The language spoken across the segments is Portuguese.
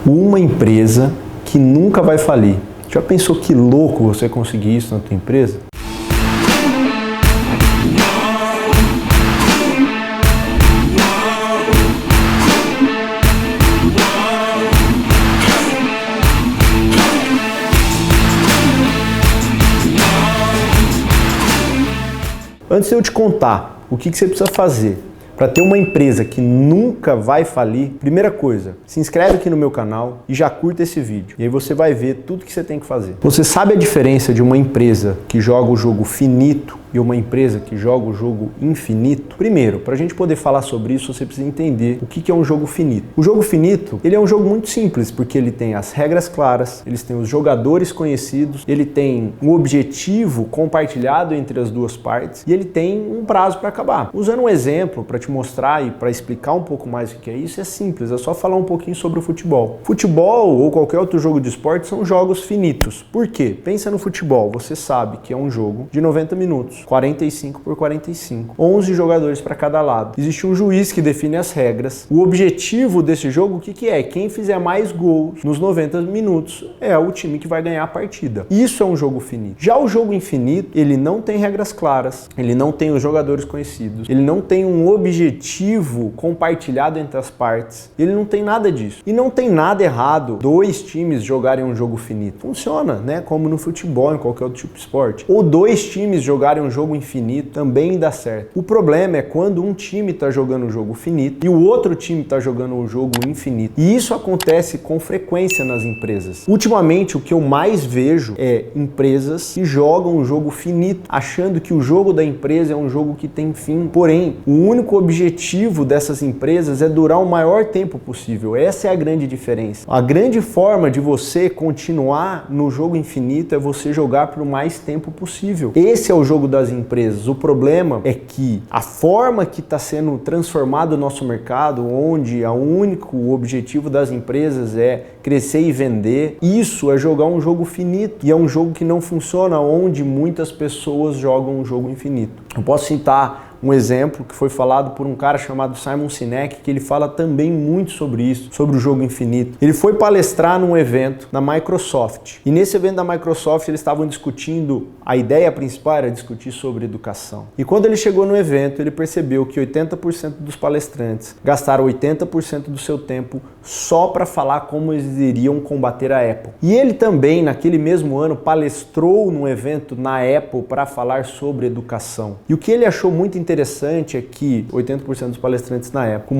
Uma empresa que nunca vai falir. Já pensou que louco você conseguir isso na tua empresa? Antes de eu te contar o que você precisa fazer para ter uma empresa que nunca vai falir, primeira coisa, se inscreve aqui no meu canal e já curta esse vídeo. E aí você vai ver tudo que você tem que fazer. Você sabe a diferença de uma empresa que joga o jogo finito e uma empresa que joga o jogo infinito? Primeiro, para a gente poder falar sobre isso, você precisa entender o que é um jogo finito. O jogo finito, ele é um jogo muito simples, porque ele tem as regras claras, ele tem os jogadores conhecidos, ele tem um objetivo compartilhado entre as duas partes e ele tem um prazo para acabar. Usando um exemplo para te mostrar e para explicar um pouco mais o que é isso, é simples, é só falar um pouquinho sobre o futebol. Futebol ou qualquer outro jogo de esporte são jogos finitos. Por quê? Pensa no futebol, você sabe que é um jogo de 90 minutos. 45 por 45. 11 jogadores para cada lado. Existe um juiz que define as regras. O objetivo desse jogo, o que é? Quem fizer mais gols nos 90 minutos é o time que vai ganhar a partida. Isso é um jogo finito. Já o jogo infinito, ele não tem regras claras, ele não tem os jogadores conhecidos, ele não tem um objetivo compartilhado entre as partes, ele não tem nada disso. E não tem nada errado dois times jogarem um jogo finito. Funciona, né? Como no futebol, em qualquer outro tipo de esporte. Ou dois times jogarem um jogo infinito, também dá certo. O problema é quando um time está jogando um jogo finito e o outro time está jogando um jogo infinito. E isso acontece com frequência nas empresas. Ultimamente, o que eu mais vejo é empresas que jogam um jogo finito, achando que o jogo da empresa é um jogo que tem fim. Porém, o único objetivo dessas empresas é durar o maior tempo possível. Essa é a grande diferença. A grande forma de você continuar no jogo infinito é você jogar por mais tempo possível. Esse é o jogo das empresas. O problema é que a forma que está sendo transformado o nosso mercado, onde o único objetivo das empresas é crescer e vender, isso é jogar um jogo finito. E é um jogo que não funciona, onde muitas pessoas jogam um jogo infinito. Eu posso citar um exemplo que foi falado por um cara chamado Simon Sinek, que ele fala também muito sobre isso, sobre o jogo infinito. Ele foi palestrar num evento na Microsoft. E nesse evento da Microsoft eles estavam discutindo, a ideia principal era discutir sobre educação. E quando ele chegou no evento, ele percebeu que 80% dos palestrantes gastaram 80% do seu tempo só para falar como eles iriam combater a Apple. E ele também, naquele mesmo ano, palestrou num evento na Apple para falar sobre educação. E o que ele achou muito interessante é que 80% dos palestrantes na época,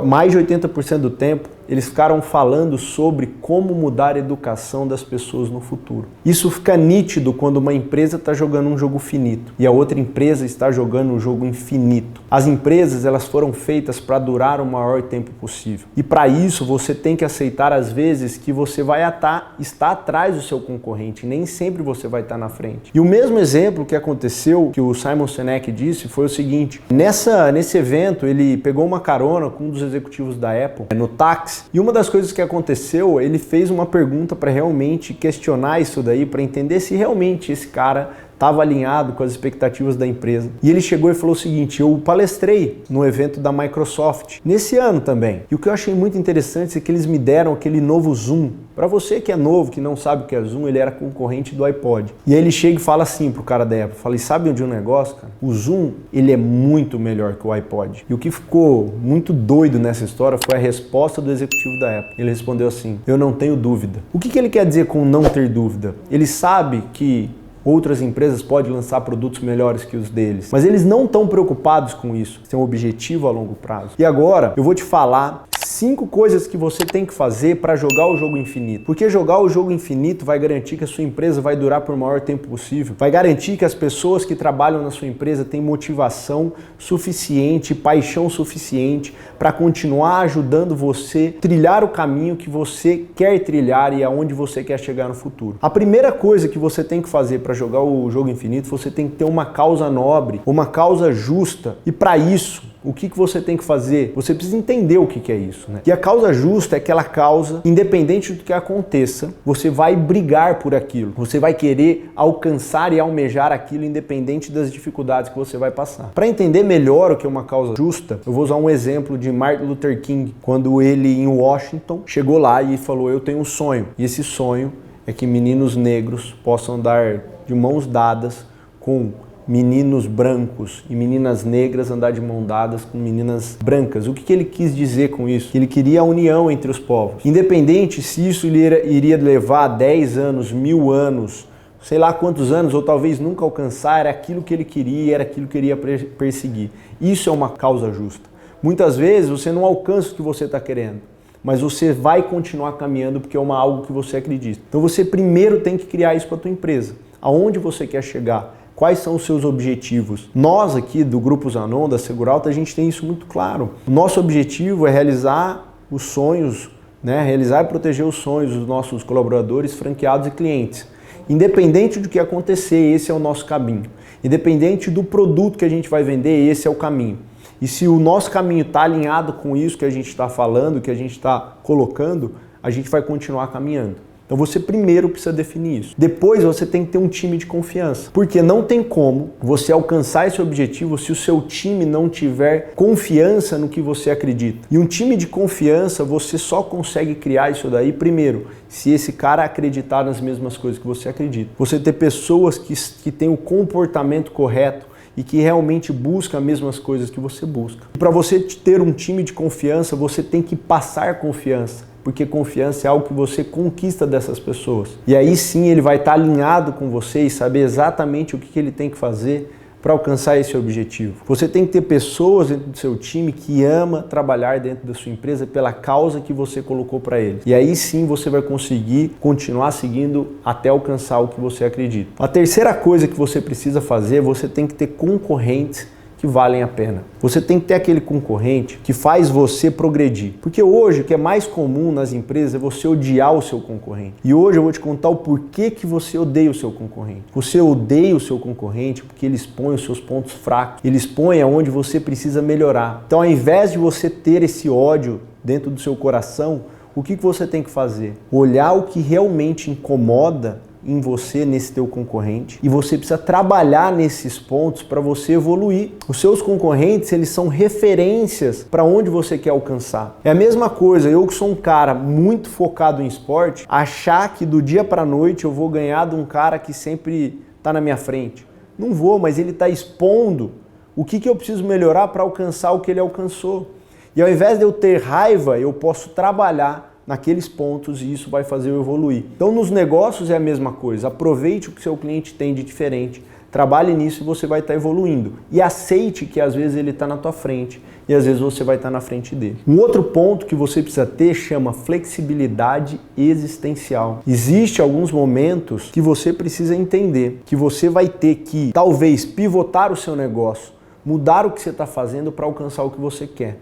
mais de 80% do tempo, eles ficaram falando sobre como mudar a educação das pessoas no futuro. Isso fica nítido quando uma empresa está jogando um jogo finito e a outra empresa está jogando um jogo infinito. As empresas, elas foram feitas para durar o maior tempo possível. E para isso você tem que aceitar às vezes que você vai estar atrás do seu concorrente, nem sempre você vai estar na frente. E o mesmo exemplo que aconteceu, que o Simon Sinek disse, foi o seguinte: nesse evento ele pegou uma carona com um dos executivos da Apple no táxi. E uma das coisas que aconteceu, ele fez uma pergunta para realmente questionar isso daí, para entender se realmente esse cara estava alinhado com as expectativas da empresa. E ele chegou e falou o seguinte: eu palestrei no evento da Microsoft nesse ano também. E o que eu achei muito interessante é que eles me deram aquele novo Zoom. Para você que é novo, que não sabe o que é Zoom, ele era concorrente do iPod. E aí ele chega e fala assim pro cara da Apple, falei, sabe onde é um negócio, cara? O Zoom, ele é muito melhor que o iPod. E o que ficou muito doido nessa história foi a resposta do executivo da Apple. Ele respondeu assim: eu não tenho dúvida. O que ele quer dizer com não ter dúvida? Ele sabe que outras empresas podem lançar produtos melhores que os deles, mas eles não estão preocupados com isso. Tem um objetivo a longo prazo. E agora eu vou te falar 5 coisas que você tem que fazer para jogar o jogo infinito. Porque jogar o jogo infinito vai garantir que a sua empresa vai durar por o maior tempo possível. Vai garantir que as pessoas que trabalham na sua empresa têm motivação suficiente, paixão suficiente para continuar ajudando você a trilhar o caminho que você quer trilhar e aonde você quer chegar no futuro. A primeira coisa que você tem que fazer para jogar o jogo infinito, você tem que ter uma causa nobre, uma causa justa. E para isso, O que você tem que fazer? Você precisa entender o que é isso, né? E a causa justa é aquela causa, independente do que aconteça, você vai brigar por aquilo. Você vai querer alcançar e almejar aquilo independente das dificuldades que você vai passar. Para entender melhor o que é uma causa justa, eu vou usar um exemplo de Martin Luther King, quando ele em Washington chegou lá e falou: eu tenho um sonho. E esse sonho é que meninos negros possam andar de mãos dadas com meninos brancos e meninas negras andar de mão dadas com meninas brancas. O que ele quis dizer com isso? Que ele queria a união entre os povos. Independente se isso iria levar 10 anos, 1000 anos, sei lá quantos anos, ou talvez nunca alcançar, era aquilo que ele queria, era aquilo que ele ia perseguir. Isso é uma causa justa. Muitas vezes você não alcança o que você está querendo, mas você vai continuar caminhando porque é algo que você acredita. Então você primeiro tem que criar isso para a tua empresa. Aonde você quer chegar? Quais são os seus objetivos? Nós aqui do Grupo Zanon, da Seguralta, a gente tem isso muito claro. O nosso objetivo é realizar os sonhos, né? Realizar e proteger os sonhos dos nossos colaboradores, franqueados e clientes. Independente do que acontecer, esse é o nosso caminho. Independente do produto que a gente vai vender, esse é o caminho. E se o nosso caminho está alinhado com isso que a gente está falando, que a gente está colocando, a gente vai continuar caminhando. Então você primeiro precisa definir isso. Depois você tem que ter um time de confiança. Porque não tem como você alcançar esse objetivo se o seu time não tiver confiança no que você acredita. E um time de confiança você só consegue criar isso daí primeiro, se esse cara acreditar nas mesmas coisas que você acredita. Você ter pessoas que têm o comportamento correto e que realmente busca as mesmas coisas que você busca. Para você ter um time de confiança, você tem que passar confiança. Porque confiança é algo que você conquista dessas pessoas. E aí sim ele vai estar alinhado com você e saber exatamente o que ele tem que fazer para alcançar esse objetivo. Você tem que ter pessoas dentro do seu time que ama trabalhar dentro da sua empresa pela causa que você colocou para eles. E aí sim você vai conseguir continuar seguindo até alcançar o que você acredita. A terceira coisa que você precisa fazer, você tem que ter concorrentes que valem a pena. Você tem que ter aquele concorrente que faz você progredir. Porque hoje o que é mais comum nas empresas é você odiar o seu concorrente. E hoje eu vou te contar o porquê que você odeia o seu concorrente. Você odeia o seu concorrente porque ele expõe os seus pontos fracos. Ele expõe aonde você precisa melhorar. Então ao invés de você ter esse ódio dentro do seu coração, o que você tem que fazer? Olhar o que realmente incomoda em você, nesse teu concorrente, e você precisa trabalhar nesses pontos para você evoluir. Os seus concorrentes, eles são referências para onde você quer alcançar. É a mesma coisa, eu que sou um cara muito focado em esporte, achar que do dia para a noite eu vou ganhar de um cara que sempre está na minha frente. Não vou, mas ele está expondo o que eu preciso melhorar para alcançar o que ele alcançou. E ao invés de eu ter raiva, eu posso trabalhar naqueles pontos e isso vai fazer eu evoluir. Então nos negócios é a mesma coisa, aproveite o que seu cliente tem de diferente, trabalhe nisso e você vai estar evoluindo. E aceite que às vezes ele está na tua frente e às vezes você vai estar na frente dele. Um outro ponto que você precisa ter chama flexibilidade existencial. Existem alguns momentos que você precisa entender que você vai ter que talvez pivotar o seu negócio, mudar o que você está fazendo para alcançar o que você quer.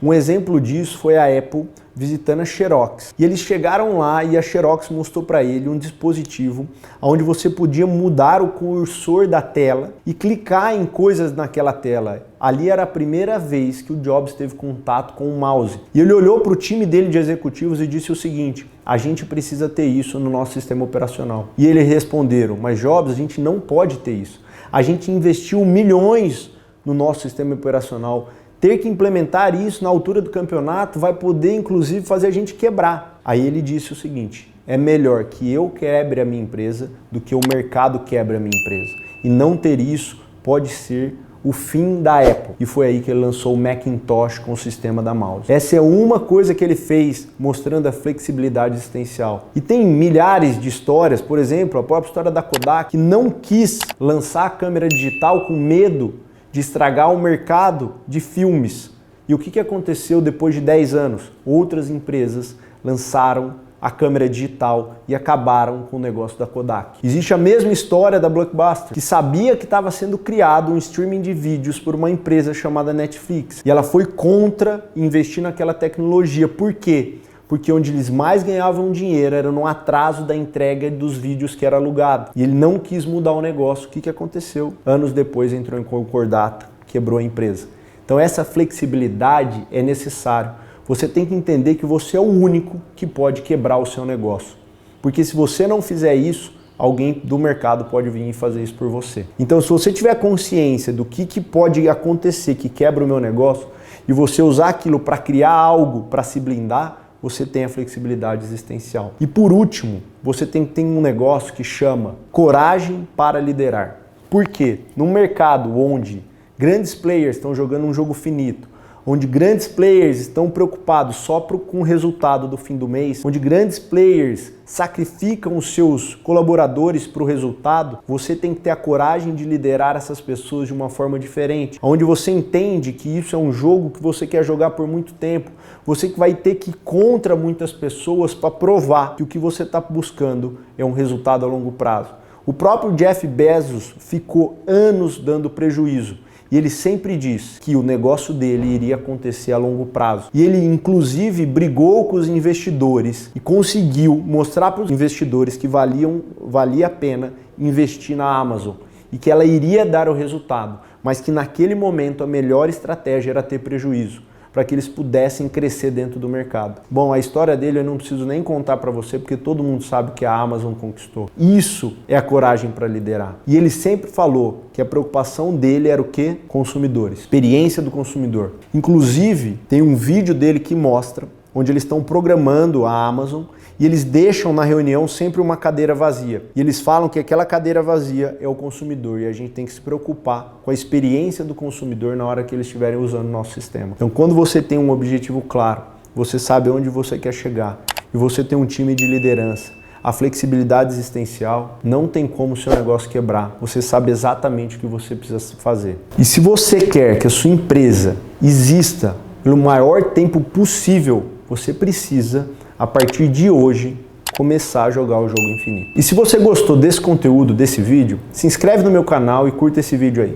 Um exemplo disso foi a Apple visitando a Xerox. E eles chegaram lá e a Xerox mostrou para ele um dispositivo onde você podia mudar o cursor da tela e clicar em coisas naquela tela. Ali era a primeira vez que o Jobs teve contato com o mouse. E ele olhou para o time dele de executivos e disse o seguinte: a gente precisa ter isso no nosso sistema operacional. E eles responderam: mas Jobs, a gente não pode ter isso. A gente investiu milhões no nosso sistema operacional. Ter que implementar isso na altura do campeonato vai poder, inclusive, fazer a gente quebrar. Aí ele disse o seguinte: é melhor que eu quebre a minha empresa do que o mercado quebre a minha empresa. E não ter isso pode ser o fim da Apple. E foi aí que ele lançou o Macintosh com o sistema da mouse. Essa é uma coisa que ele fez, mostrando a flexibilidade existencial. E tem milhares de histórias, por exemplo, a própria história da Kodak, que não quis lançar a câmera digital com medo de estragar o mercado de filmes. E o que aconteceu depois de 10 anos? Outras empresas lançaram a câmera digital e acabaram com o negócio da Kodak. Existe a mesma história da Blockbuster, que sabia que estava sendo criado um streaming de vídeos por uma empresa chamada Netflix. E ela foi contra investir naquela tecnologia. Por quê? Porque onde eles mais ganhavam dinheiro era no atraso da entrega dos vídeos que era alugado. E ele não quis mudar o negócio. O que aconteceu? Anos depois entrou em concordata, quebrou a empresa. Então essa flexibilidade é necessário. Você tem que entender que você é o único que pode quebrar o seu negócio. Porque se você não fizer isso, alguém do mercado pode vir e fazer isso por você. Então se você tiver consciência do que pode acontecer que quebra o meu negócio e você usar aquilo para criar algo para se blindar, você tem a flexibilidade existencial. E por último, você tem que ter um negócio que chama coragem para liderar. Por quê? Num mercado onde grandes players estão jogando um jogo finito, onde grandes players estão preocupados só com o resultado do fim do mês, onde grandes players sacrificam os seus colaboradores para o resultado, você tem que ter a coragem de liderar essas pessoas de uma forma diferente, onde você entende que isso é um jogo que você quer jogar por muito tempo, você que vai ter que ir contra muitas pessoas para provar que o que você está buscando é um resultado a longo prazo. O próprio Jeff Bezos ficou anos dando prejuízo. E ele sempre diz que o negócio dele iria acontecer a longo prazo. E ele, inclusive, brigou com os investidores e conseguiu mostrar para os investidores que valia a pena investir na Amazon e que ela iria dar o resultado, mas que naquele momento a melhor estratégia era ter prejuízo, para que eles pudessem crescer dentro do mercado. Bom, a história dele eu não preciso nem contar para você, porque todo mundo sabe que a Amazon conquistou. Isso é a coragem para liderar. E ele sempre falou que a preocupação dele era o quê? Consumidores. Experiência do consumidor. Inclusive, tem um vídeo dele que mostra onde eles estão programando a Amazon e eles deixam na reunião sempre uma cadeira vazia. E eles falam que aquela cadeira vazia é o consumidor e a gente tem que se preocupar com a experiência do consumidor na hora que eles estiverem usando o nosso sistema. Então, quando você tem um objetivo claro, você sabe onde você quer chegar e você tem um time de liderança, a flexibilidade existencial, não tem como o seu negócio quebrar. Você sabe exatamente o que você precisa fazer. E se você quer que a sua empresa exista pelo maior tempo possível, você precisa, a partir de hoje, começar a jogar o jogo infinito. E se você gostou desse conteúdo, desse vídeo, se inscreve no meu canal e curta esse vídeo aí.